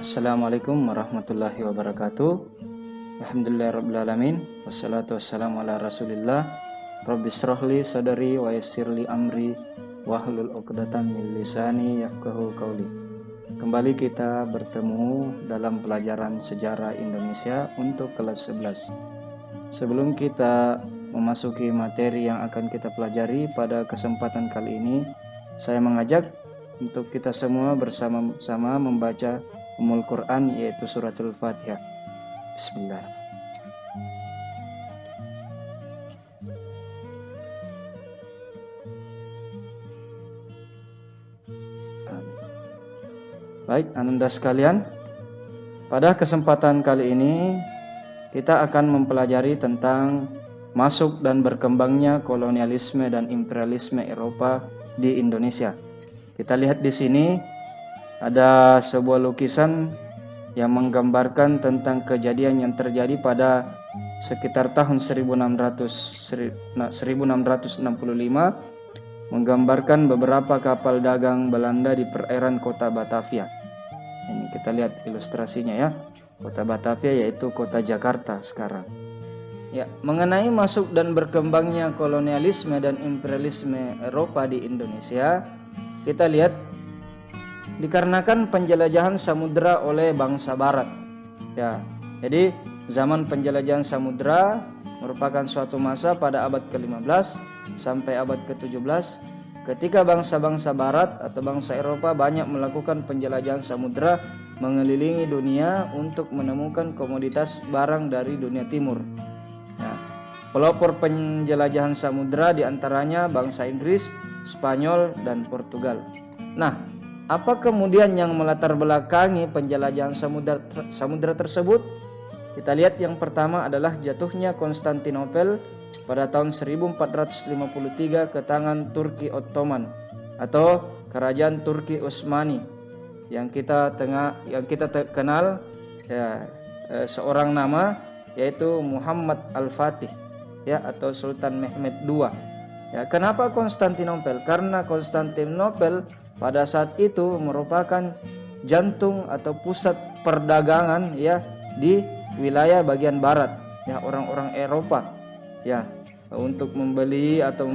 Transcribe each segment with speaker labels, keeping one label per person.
Speaker 1: Assalamualaikum warahmatullahi wabarakatuh. Alhamdulillahirrabbilalamin. Wassalatu wassalamu ala rasulillah. Rabbi shrahli sadari wa yassirli amri wahlul uqdatan min lisani yafqahu qawli. Kembali kita bertemu dalam pelajaran sejarah Indonesia untuk kelas 11. Sebelum kita memasuki materi yang akan kita pelajari pada kesempatan kali ini, saya mengajak untuk kita semua bersama-sama membaca Ummul Quran, yaitu suratul Fatihah. Bismillah. Baik, ananda sekalian, pada kesempatan kali ini kita akan mempelajari tentang masuk dan berkembangnya kolonialisme dan imperialisme Eropa di Indonesia. Kita lihat di sini ada sebuah lukisan yang menggambarkan tentang kejadian yang terjadi pada sekitar tahun 1665, menggambarkan beberapa kapal dagang Belanda di perairan kota Batavia. Ini kita lihat ilustrasinya ya. Kota Batavia yaitu kota Jakarta sekarang. Ya, mengenai masuk dan berkembangnya kolonialisme dan imperialisme Eropa di Indonesia, kita lihat dikarenakan penjelajahan samudera oleh bangsa barat. Ya, jadi zaman penjelajahan samudera merupakan suatu masa pada abad ke-15 sampai abad ke-17 ketika bangsa-bangsa barat atau bangsa Eropa banyak melakukan penjelajahan samudera mengelilingi dunia untuk menemukan komoditas barang dari dunia timur. Nah, pelopor penjelajahan samudera diantaranya bangsa Inggris, Spanyol, dan Portugal. Nah, apa kemudian yang melatar belakangi penjelajahan samudera tersebut? Kita lihat yang pertama adalah jatuhnya Konstantinopel pada tahun 1453 ke tangan Turki Ottoman atau Kerajaan Turki Utsmani yang kita kenal ya, seorang nama yaitu Muhammad Al-Fatih ya, atau Sultan Mehmed II. Ya, kenapa Konstantinopel? Karena Konstantinopel pada saat itu merupakan jantung atau pusat perdagangan ya di wilayah bagian barat ya, orang-orang Eropa ya, untuk membeli atau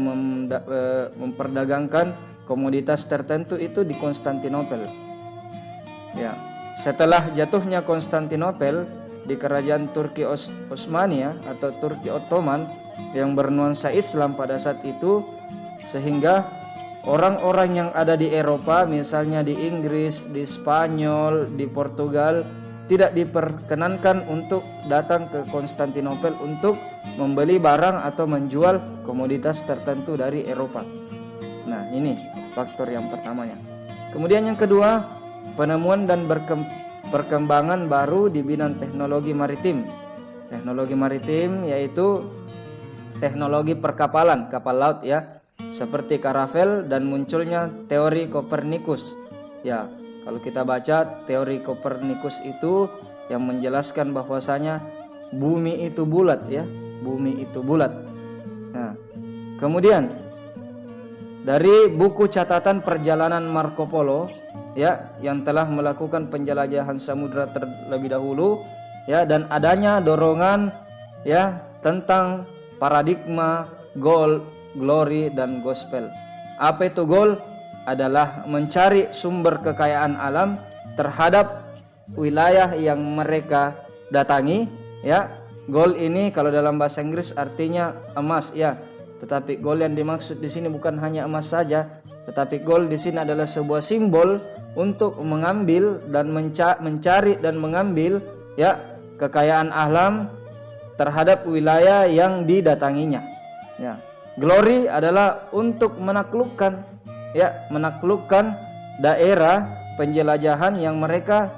Speaker 1: memperdagangkan komoditas tertentu itu di Konstantinopel. Ya, setelah jatuhnya Konstantinopel di kerajaan Turki Utsmani atau Turki Ottoman yang bernuansa Islam pada saat itu, sehingga orang-orang yang ada di Eropa, misalnya di Inggris, di Spanyol, di Portugal, tidak diperkenankan untuk datang ke Konstantinopel untuk membeli barang atau menjual komoditas tertentu dari Eropa. Nah, ini faktor yang pertamanya. Kemudian yang kedua, penemuan dan perkembangan baru di bidang teknologi maritim. Teknologi maritim yaitu teknologi perkapalan, kapal laut ya, seperti karavel, dan munculnya teori Kopernikus. Ya, kalau kita baca teori Kopernikus itu yang menjelaskan bahwasanya bumi itu bulat ya, bumi itu bulat. Nah, kemudian dari buku catatan perjalanan Marco Polo ya, yang telah melakukan penjelajahan samudera terlebih dahulu ya, dan adanya dorongan ya tentang paradigma goal, glory, dan gospel. Apa itu goal? Adalah mencari sumber kekayaan alam terhadap wilayah yang mereka datangi ya. Gold ini kalau dalam bahasa Inggris artinya emas ya. Tetapi gold yang dimaksud di sini bukan hanya emas saja, tetapi gold di sini adalah sebuah simbol untuk mengambil dan mencari dan mengambil ya kekayaan alam terhadap wilayah yang didatanginya. Ya. Glory adalah untuk menaklukkan daerah penjelajahan yang mereka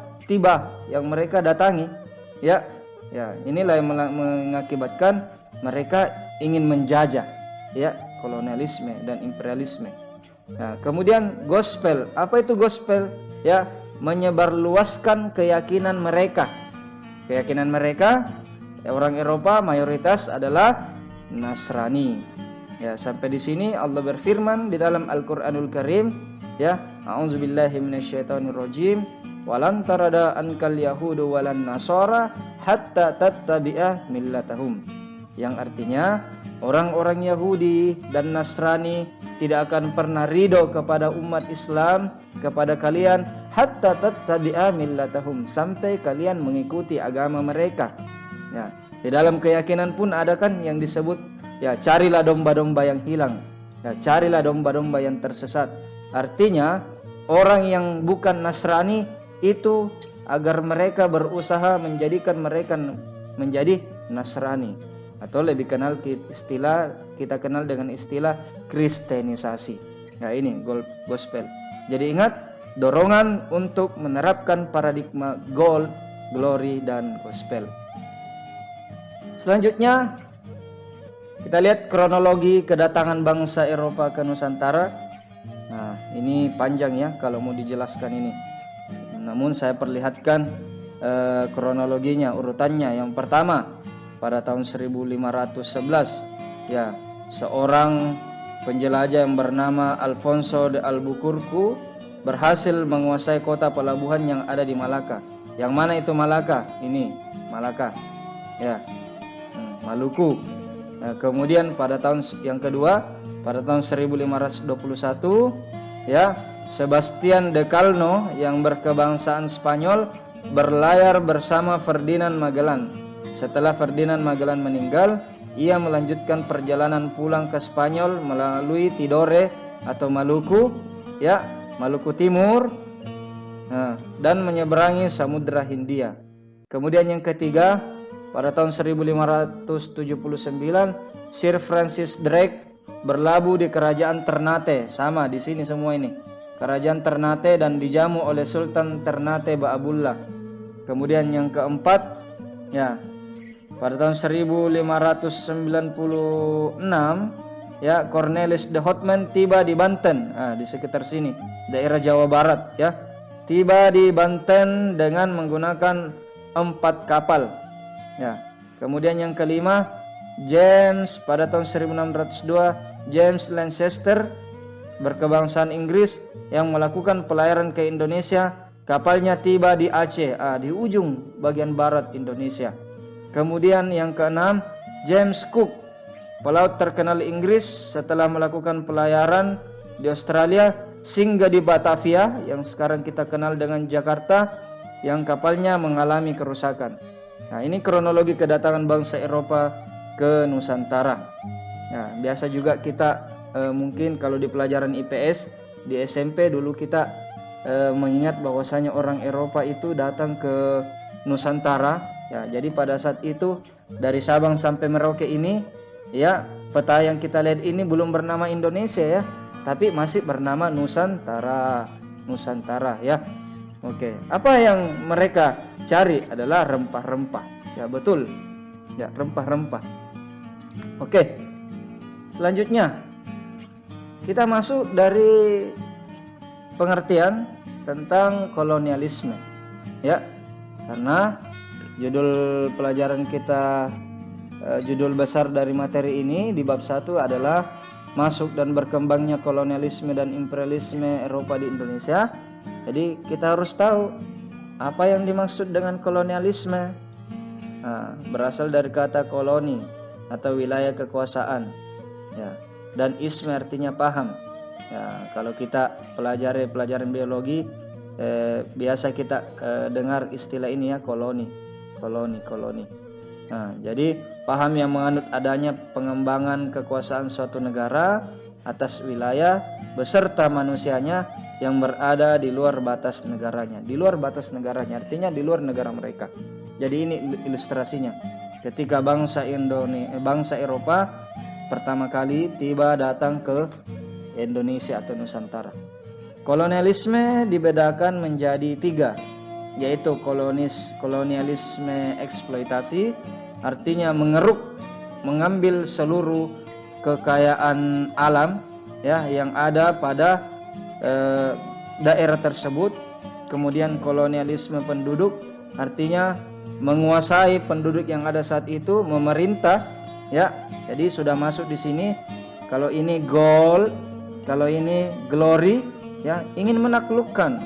Speaker 1: yang mereka datangi ya. Ya, inilah yang mengakibatkan mereka ingin menjajah ya, kolonialisme dan imperialisme. Nah, kemudian gospel. Apa itu gospel? Ya, menyebarluaskan keyakinan mereka. Keyakinan mereka ya, orang Eropa mayoritas adalah Nasrani. Ya, sampai di sini Allah berfirman di dalam Al-Qur'anul Karim ya, a'udzubillahi minasyaitonirrajim, walan tarada ankal yahudu walan nasara hatta tattabi'a millatahum. Yang artinya orang-orang Yahudi dan Nasrani tidak akan pernah ridho kepada umat Islam, kepada kalian, hatta tattabi'a millatahum, sampai kalian mengikuti agama mereka. Ya, di dalam keyakinan pun ada kan yang disebut, ya, carilah domba-domba yang hilang, ya, carilah domba-domba yang tersesat. Artinya orang yang bukan Nasrani itu agar mereka berusaha menjadikan mereka menjadi Nasrani, atau lebih kita kenal dengan istilah Kristenisasi. Nah, ini gospel. Jadi ingat, dorongan untuk menerapkan paradigma gold, glory, dan gospel. Selanjutnya kita lihat kronologi kedatangan bangsa Eropa ke Nusantara. Nah, ini panjang ya kalau mau dijelaskan ini. Namun saya perlihatkan kronologinya, urutannya. Yang pertama, pada tahun 1511, ya, seorang penjelajah yang bernama Alfonso de Albuquerque berhasil menguasai kota pelabuhan yang ada di Malaka. Yang mana itu Malaka? Ini Malaka, ya, Maluku. Nah, kemudian pada tahun yang kedua, pada tahun 1521, ya, Sebastian de Calno yang berkebangsaan Spanyol berlayar bersama Ferdinand Magellan. Setelah Ferdinand Magellan meninggal, ia melanjutkan perjalanan pulang ke Spanyol melalui Tidore atau Maluku, ya, Maluku Timur, dan menyeberangi Samudra Hindia. Kemudian yang ketiga, pada tahun 1579, Sir Francis Drake berlabuh di kerajaan Ternate. Sama di sini semua ini, kerajaan Ternate, dan dijamu oleh Sultan Ternate Baabullah. Kemudian yang keempat, ya, pada tahun 1596, ya, Cornelis de Houtman tiba di Banten, di sekitar sini, daerah Jawa Barat, ya. Tiba di Banten dengan menggunakan 4 kapal. Ya. Kemudian yang kelima, James pada tahun 1602, James Lancaster berkebangsaan Inggris yang melakukan pelayaran ke Indonesia. Kapalnya tiba di Aceh, di ujung bagian barat Indonesia. Kemudian yang keenam, James Cook, pelaut terkenal Inggris, setelah melakukan pelayaran di Australia, singgah di Batavia yang sekarang kita kenal dengan Jakarta, yang kapalnya mengalami kerusakan. Nah, ini kronologi kedatangan bangsa Eropa ke Nusantara. Nah, biasa juga kita mungkin kalau di pelajaran IPS di SMP dulu kita mengingat bahwasanya orang Eropa itu datang ke Nusantara. Ya, jadi pada saat itu dari Sabang sampai Merauke ini, ya, peta yang kita lihat ini belum bernama Indonesia, ya, tapi masih bernama Nusantara, ya. Oke, apa yang mereka cari adalah rempah-rempah. Ya, betul. Ya, rempah-rempah. Oke. Selanjutnya kita masuk dari pengertian tentang kolonialisme. Ya. Karena judul pelajaran kita, judul besar dari materi ini di bab 1 adalah masuk dan berkembangnya kolonialisme dan imperialisme Eropa di Indonesia. Jadi kita harus tahu apa yang dimaksud dengan kolonialisme. Berasal dari kata koloni atau wilayah kekuasaan, ya, dan isme artinya paham. Ya, kalau kita pelajari pelajaran biologi, biasa kita dengar istilah ini, ya, koloni. Nah, jadi paham yang menganut adanya pengembangan kekuasaan suatu negara atas wilayah beserta manusianya yang berada di luar batas negaranya. Di luar batas negaranya artinya di luar negara mereka. Jadi ini ilustrasinya. Ketika bangsa Eropa pertama kali tiba datang ke Indonesia atau Nusantara. Kolonialisme dibedakan menjadi 3, yaitu kolonialisme eksploitasi, artinya mengambil seluruh kekayaan alam, ya, yang ada pada daerah tersebut. Kemudian kolonialisme penduduk, artinya menguasai penduduk yang ada saat itu, memerintah, ya. Jadi sudah masuk di sini. Kalau ini gold, kalau ini glory, ya, ingin menaklukkan.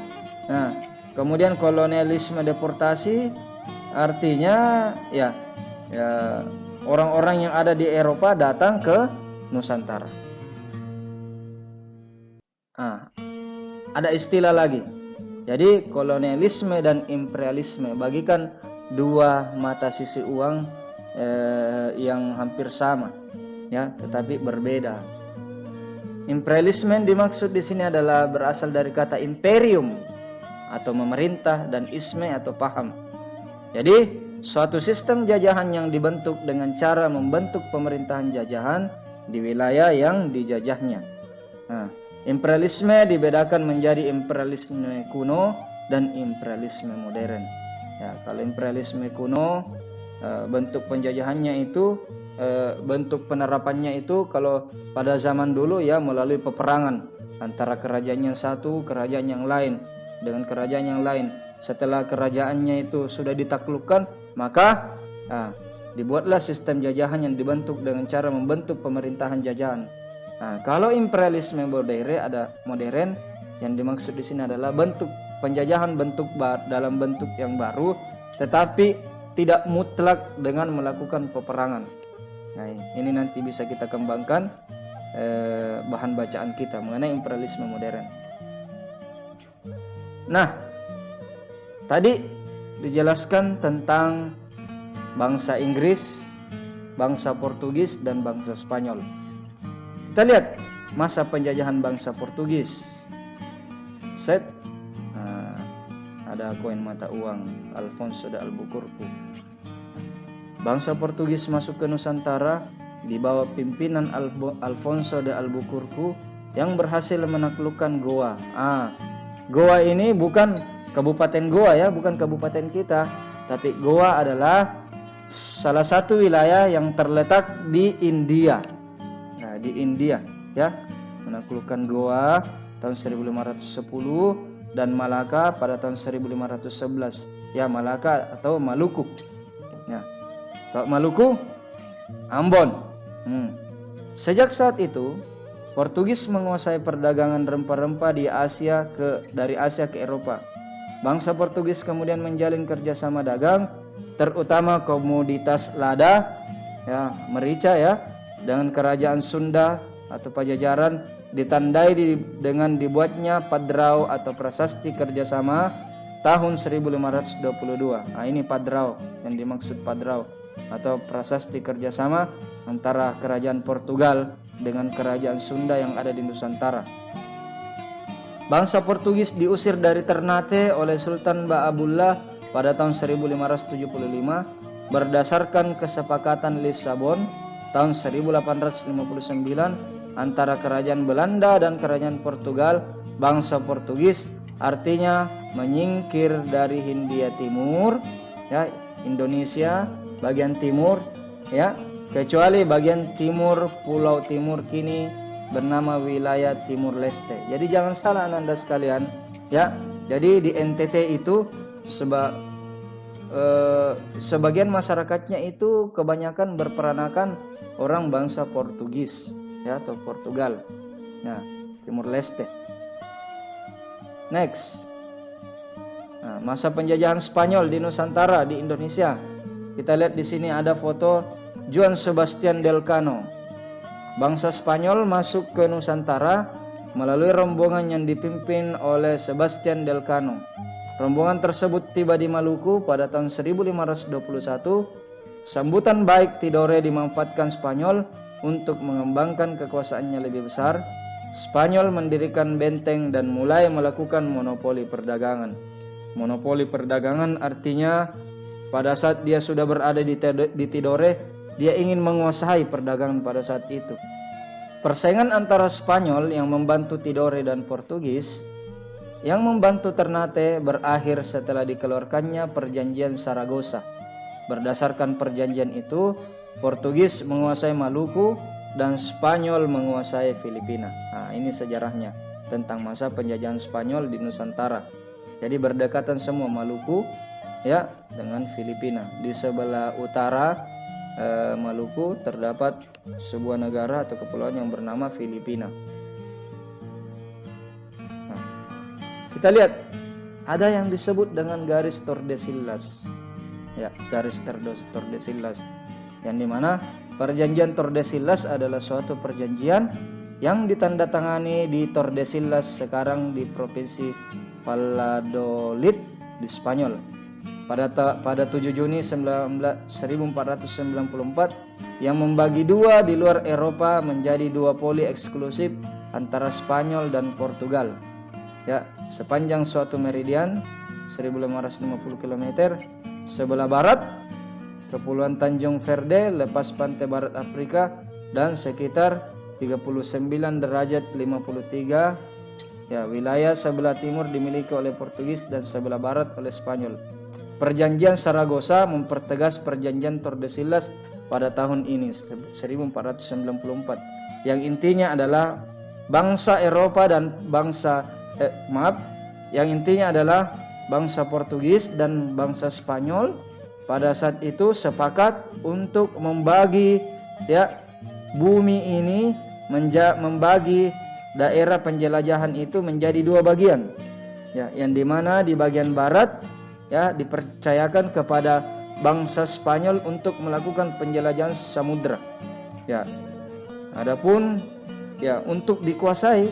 Speaker 1: Nah, Kemudian kolonialisme deportasi artinya ya orang-orang yang ada di Eropa datang ke Nusantara. Ada istilah lagi. Jadi kolonialisme dan imperialisme bagikan dua mata sisi uang yang hampir sama, ya, tetapi berbeda. Imperialisme yang dimaksud di sini adalah berasal dari kata imperium atau memerintah dan isme atau paham. Jadi suatu sistem jajahan yang dibentuk dengan cara membentuk pemerintahan jajahan di wilayah yang dijajahnya. Imperialisme dibedakan menjadi imperialisme kuno dan imperialisme modern. Ya, kalau imperialisme kuno bentuk penjajahannya itu, bentuk penerapannya itu kalau pada zaman dulu ya melalui peperangan antara kerajaan yang satu, kerajaan yang lain dengan kerajaan yang lain. Setelah kerajaannya itu sudah ditaklukkan, maka dibuatlah sistem jajahan yang dibentuk dengan cara membentuk pemerintahan jajahan. Kalau imperialisme modern yang dimaksud di sini adalah bentuk penjajahan dalam bentuk yang baru, tetapi tidak mutlak dengan melakukan peperangan. Nah, ini nanti bisa kita kembangkan bahan bacaan kita mengenai imperialisme modern. Nah, tadi dijelaskan tentang bangsa Inggris, bangsa Portugis, dan bangsa Spanyol. Kita lihat masa penjajahan bangsa Portugis. Ada koin mata uang Alfonso de Albuquerque. Bangsa Portugis masuk ke Nusantara di bawah pimpinan Alfonso de Albuquerque yang berhasil menaklukkan Goa. Goa ini bukan Kabupaten Goa ya, bukan kabupaten kita, tapi Goa adalah salah satu wilayah yang terletak di India. Di India ya, menaklukkan Goa tahun 1510 dan Malaka pada tahun 1511. Ya, Malaka atau Maluku. Ya. Kalau Maluku, Ambon. Sejak saat itu, Portugis menguasai perdagangan rempah-rempah dari Asia ke Eropa. Bangsa Portugis kemudian menjalin kerjasama dagang, terutama komoditas lada, ya, merica ya, dengan kerajaan Sunda atau Pajajaran, ditandai dengan dibuatnya padrau atau prasasti kerjasama tahun 1522. Ini padrau yang dimaksud, padrau atau prasasti kerjasama antara kerajaan Portugal dengan kerajaan Sunda yang ada di Nusantara. Bangsa Portugis diusir dari Ternate oleh Sultan Baabullah pada tahun 1575 berdasarkan kesepakatan Lisabon tahun 1859 antara kerajaan Belanda dan kerajaan Portugal. Bangsa Portugis artinya menyingkir dari Hindia Timur, ya, Indonesia bagian timur, ya, kecuali bagian timur Pulau Timur kini bernama wilayah Timur Leste. Jadi jangan salah Anda sekalian, ya. Jadi di NTT itu sebagian masyarakatnya itu kebanyakan berperanakan orang bangsa Portugis, ya, atau Portugal. Nah, Timur Leste. Next. Masa penjajahan Spanyol di Nusantara di Indonesia. Kita lihat di sini ada foto Juan Sebastian Elcano. Bangsa Spanyol masuk ke Nusantara melalui rombongan yang dipimpin oleh Sebastian Elcano. Rombongan tersebut tiba di Maluku pada tahun 1521. Sambutan baik Tidore dimanfaatkan Spanyol untuk mengembangkan kekuasaannya lebih besar. Spanyol mendirikan benteng dan mulai melakukan monopoli perdagangan. Monopoli perdagangan artinya pada saat dia sudah berada di Tidore, dia ingin menguasai perdagangan pada saat itu. Persaingan antara Spanyol yang membantu Tidore dan Portugis yang membantu Ternate berakhir setelah dikeluarkannya Perjanjian Saragossa. Berdasarkan perjanjian itu, Portugis menguasai Maluku dan Spanyol menguasai Filipina. Ini sejarahnya tentang masa penjajahan Spanyol di Nusantara. Jadi berdekatan semua Maluku, ya, dengan Filipina. Di sebelah utara Maluku terdapat sebuah negara atau kepulauan yang bernama Filipina. Kita lihat ada yang disebut dengan garis Tordesillas. Ya, garis Tordesillas. Yang dimana perjanjian Tordesillas adalah suatu perjanjian yang ditandatangani di Tordesillas sekarang di provinsi Valladolid di Spanyol pada 7 Juni 1494 yang membagi dua di luar Eropa menjadi dua poli eksklusif antara Spanyol dan Portugal. Ya, sepanjang suatu meridian 1550 km sebelah barat Kepulauan Tanjung Verde lepas pantai barat Afrika dan sekitar 39 derajat 53 ya, wilayah sebelah timur dimiliki oleh Portugis dan sebelah barat oleh Spanyol. Perjanjian Saragossa mempertegas perjanjian Tordesillas pada tahun ini 1494 yang intinya adalah bangsa Eropa dan yang intinya adalah bangsa Portugis dan bangsa Spanyol pada saat itu sepakat untuk membagi ya bumi ini membagi daerah penjelajahan itu menjadi dua bagian. Ya, yang dimana di bagian barat ya dipercayakan kepada bangsa Spanyol untuk melakukan penjelajahan samudra. Ya. Adapun ya untuk dikuasai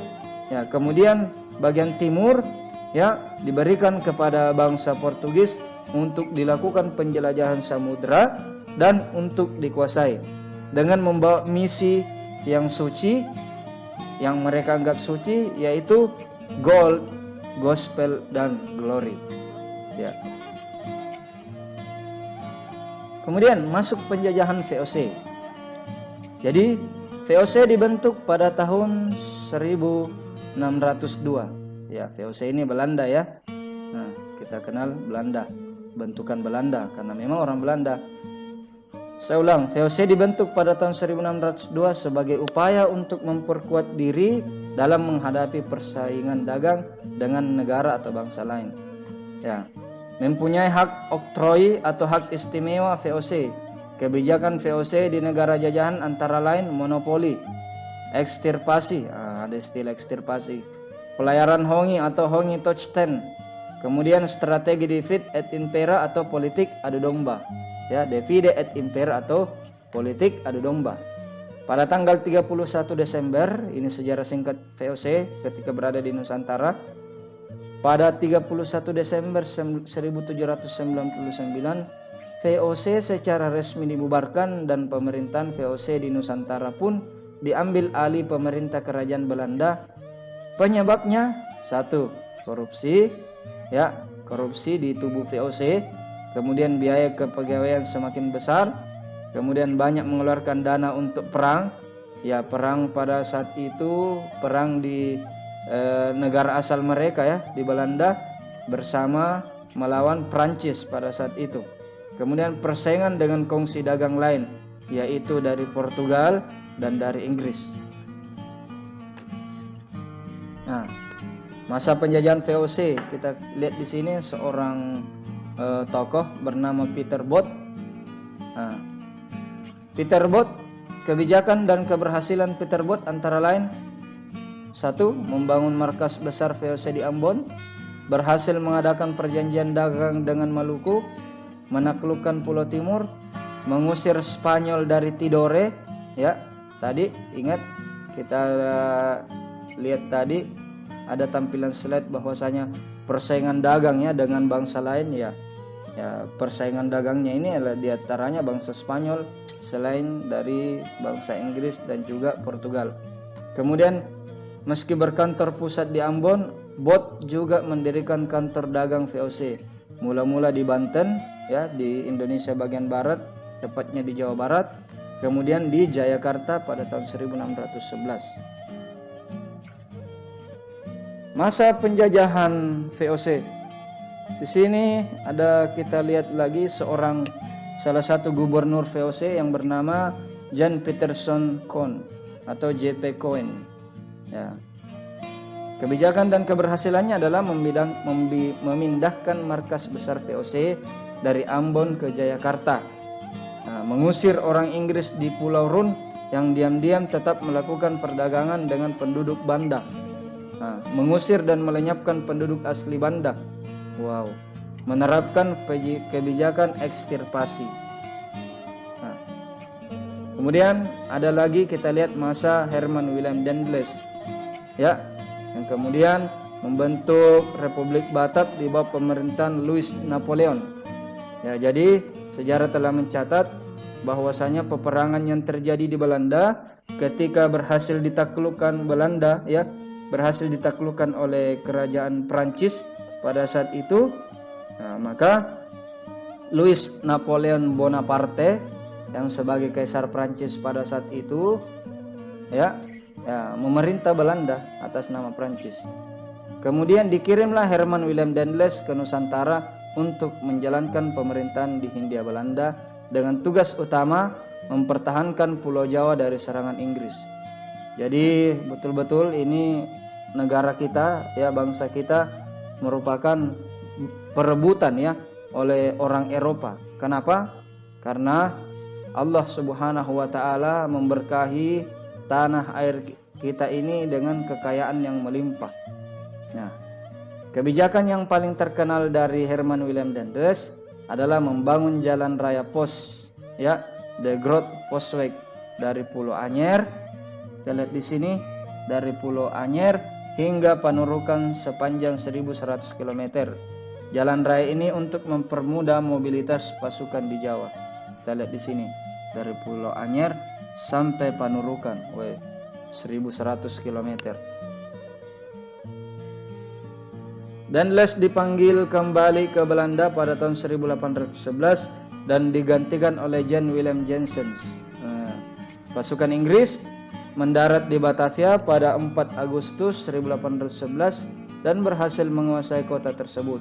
Speaker 1: ya kemudian bagian timur ya diberikan kepada bangsa Portugis untuk dilakukan penjelajahan samudra dan untuk dikuasai dengan membawa misi yang suci yang mereka anggap suci yaitu gold, gospel dan glory. Ya. Kemudian masuk penjajahan VOC. Jadi VOC dibentuk pada tahun 1602. Ya, VOC ini Belanda ya. Nah, kita kenal Belanda, bentukan Belanda karena memang orang Belanda. Saya ulang, VOC dibentuk pada tahun 1602 sebagai upaya untuk memperkuat diri dalam menghadapi persaingan dagang dengan negara atau bangsa lain. Ya, mempunyai hak oktroi atau hak istimewa VOC. Kebijakan VOC di negara jajahan antara lain monopoli, ekstirpasi, ada istilah ekstirpasi, pelayaran hongi atau hongi tochten, kemudian strategi divide et impera atau politik adu domba. Ya, divide et impera atau politik adu domba. Pada tanggal 31 Desember, ini sejarah singkat VOC ketika berada di Nusantara. Pada 31 Desember 1799, VOC secara resmi dibubarkan dan pemerintahan VOC di Nusantara pun diambil alih pemerintah kerajaan Belanda. Penyebabnya satu, korupsi, ya, korupsi di tubuh VOC. Kemudian biaya kepegawaian semakin besar, kemudian banyak mengeluarkan dana untuk perang. Ya, perang pada saat itu perang di negara asal mereka ya, di Belanda bersama melawan Prancis pada saat itu. Kemudian persaingan dengan kongsi dagang lain, yaitu dari Portugal dan dari Inggris. Nah, masa penjajahan VOC kita lihat di sini seorang tokoh bernama Peter Both. Nah, Peter Both, kebijakan dan keberhasilan Peter Both antara lain: satu, membangun markas besar VOC di Ambon, berhasil mengadakan perjanjian dagang dengan Maluku, menaklukkan Pulau Timur, mengusir Spanyol dari Tidore. Ya, tadi ingat kita lihat tadi ada tampilan slide bahwasanya persaingan dagangnya dengan bangsa lain ya persaingan dagangnya ini adalah diantaranya bangsa Spanyol selain dari bangsa Inggris dan juga Portugal. Kemudian meski berkantor pusat di Ambon, Both juga mendirikan kantor dagang VOC mula-mula di Banten ya, di Indonesia bagian barat, tepatnya di Jawa Barat, kemudian di Jayakarta pada tahun 1611. Masa penjajahan VOC. Di sini ada kita lihat lagi salah satu gubernur VOC yang bernama Jan Pieterszoon Koen atau JP Koen. Ya. Kebijakan dan keberhasilannya adalah memindahkan markas besar VOC dari Ambon ke Jayakarta. Nah, mengusir orang Inggris di Pulau Run yang diam-diam tetap melakukan perdagangan dengan penduduk Banda. Nah, mengusir dan melenyapkan penduduk asli Banda. Wow. Menerapkan kebijakan ekstirpasi. Nah, kemudian ada lagi kita lihat masa Herman Willem Daendels, ya, yang kemudian membentuk Republik Batak di bawah pemerintahan Louis Napoleon. Ya, jadi sejarah telah mencatat bahwasanya peperangan yang terjadi di Belanda ketika berhasil ditaklukkan Belanda, ya, berhasil ditaklukkan oleh kerajaan Prancis pada saat itu. Nah, maka Louis Napoleon Bonaparte yang sebagai kaisar Prancis pada saat itu, ya, memerintah Belanda atas nama Prancis. Kemudian dikirimlah Herman Willem Daendels ke Nusantara untuk menjalankan pemerintahan di Hindia Belanda dengan tugas utama mempertahankan Pulau Jawa dari serangan Inggris. Jadi betul-betul ini negara kita, ya, bangsa kita merupakan perebutan, ya, oleh orang Eropa. Kenapa? Karena Allah Subhanahu wa taala memberkahi tanah air kita ini dengan kekayaan yang melimpah. Nah, kebijakan yang paling terkenal dari Herman Willem Daendels adalah membangun jalan raya pos, ya, The Groot Postweg dari Pulau Anyer. Kita lihat di sini, dari Pulau Anyer hingga Panurukan sepanjang 1100 km. Jalan raya ini untuk mempermudah mobilitas pasukan di Jawa. Kita lihat di sini, dari Pulau Anyer sampai Panurukan, 1100 km. Daendels dipanggil kembali ke Belanda pada tahun 1811 dan digantikan oleh Jan Willem Janssens. Pasukan Inggris mendarat di Batavia pada 4 Agustus 1811 dan berhasil menguasai kota tersebut.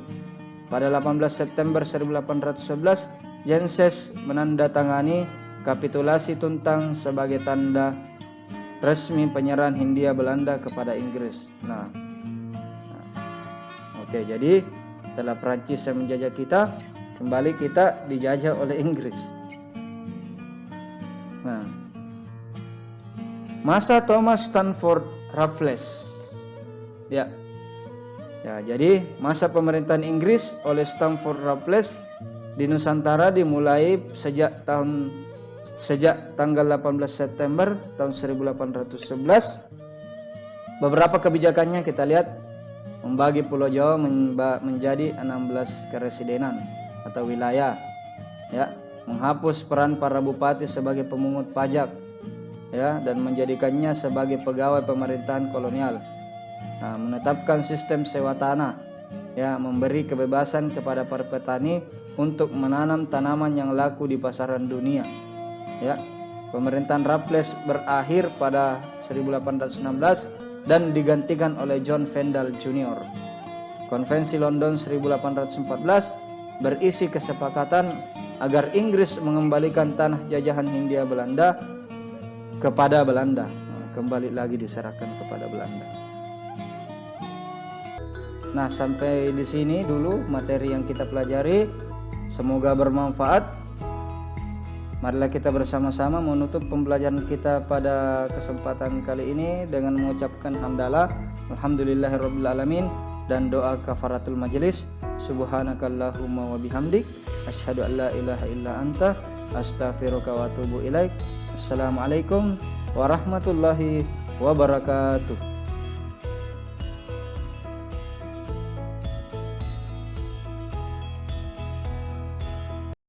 Speaker 1: Pada 18 September 1811, Janssens menandatangani kapitulasi Tuntang sebagai tanda resmi penyerahan Hindia Belanda kepada Inggris. Oke, jadi setelah Prancis yang menjajah kita, kembali kita dijajah oleh Inggris. Nah, masa Thomas Stamford Raffles, ya, jadi masa pemerintahan Inggris oleh Stamford Raffles di Nusantara dimulai sejak tanggal 18 September tahun 1811. Beberapa kebijakannya kita lihat: membagi Pulau Jawa menjadi 16 keresidenan atau wilayah, ya, menghapus peran para bupati sebagai pemungut pajak, ya, dan menjadikannya sebagai pegawai pemerintahan kolonial. Nah, menetapkan sistem sewa tanah, ya, memberi kebebasan kepada para petani untuk menanam tanaman yang laku di pasaran dunia, ya. Pemerintahan Raffles berakhir pada 1816 dan digantikan oleh John Vendal Jr. Konvensi London 1814 berisi kesepakatan agar Inggris mengembalikan tanah jajahan Hindia Belanda kepada Belanda. Kembali lagi diserahkan kepada Belanda. Nah, sampai di sini dulu materi yang kita pelajari. Semoga bermanfaat. Marilah kita bersama-sama menutup pembelajaran kita pada kesempatan kali ini dengan mengucapkan hamdalah, alhamdulillahirabbil alamin, dan doa kafaratul majelis. Subhanakallahumma wa bihamdik, asyhadu an la ilaha illa anta, astaghfiruka wa atubu ilaik. Assalamualaikum warahmatullahi wabarakatuh.